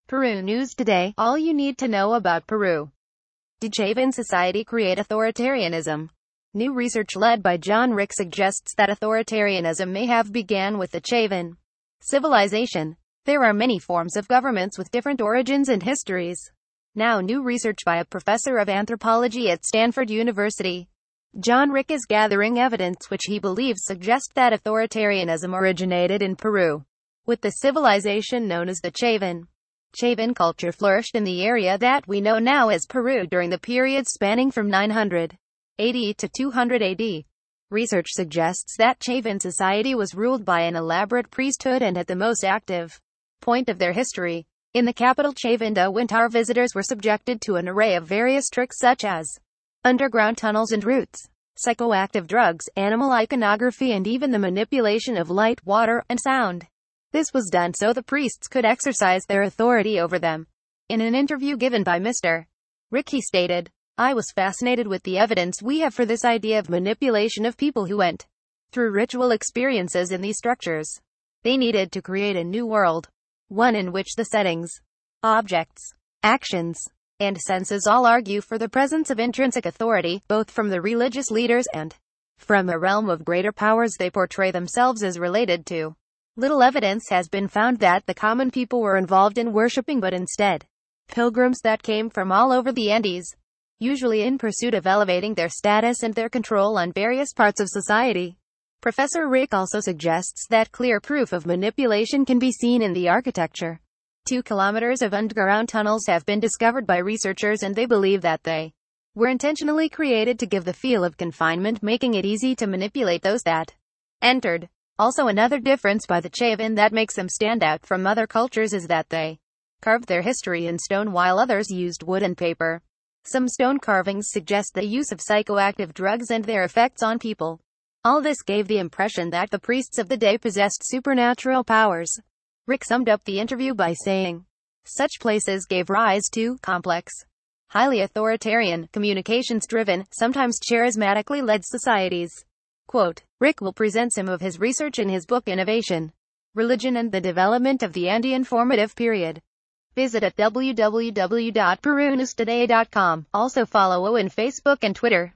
Peru News Today. All you need to know about Peru. Did Chavín society create authoritarianism? New research led by John Rick suggests that authoritarianism may have begun with the Chavín civilization. There are many forms of governments with different origins and histories. Now new research by a professor of anthropology at Stanford University, John Rick, is gathering evidence which he believes suggests that authoritarianism originated in Peru, with the civilization known as the Chavín. Chavín culture flourished in the area that we know now as Peru during the period spanning from 900 AD to 200 AD. Research suggests that Chavín society was ruled by an elaborate priesthood and at the most active point of their history, in the capital Chavín de Wintar, visitors were subjected to an array of various tricks such as underground tunnels and routes, psychoactive drugs, animal iconography, and even the manipulation of light, water, and sound. This was done so the priests could exercise their authority over them. In an interview given by Mr. Rick, he stated, "I was fascinated with the evidence we have for this idea of manipulation of people who went through ritual experiences in these structures. They needed to create a new world, one in which the settings, objects, actions, and senses all argue for the presence of intrinsic authority, both from the religious leaders and from a realm of greater powers they portray themselves as related to." Little evidence has been found that the common people were involved in worshipping, but instead, pilgrims that came from all over the Andes, usually in pursuit of elevating their status and their control on various parts of society. Professor Rick also suggests that clear proof of manipulation can be seen in the architecture. 2 kilometers of underground tunnels have been discovered by researchers, and they believe that they were intentionally created to give the feel of confinement, making it easy to manipulate those that entered. Also, another difference by the Chavín that makes them stand out from other cultures is that they carved their history in stone while others used wood and paper. Some stone carvings suggest the use of psychoactive drugs and their effects on people. All this gave the impression that the priests of the day possessed supernatural powers. Rick summed up the interview by saying, "Such places gave rise to complex, highly authoritarian, communications-driven, sometimes charismatically led societies." Quote, Rick will present some of his research in his book Innovation, Religion and the Development of the Andean Formative Period. Visit at www.perunewstoday.com. Also follow on Facebook and Twitter.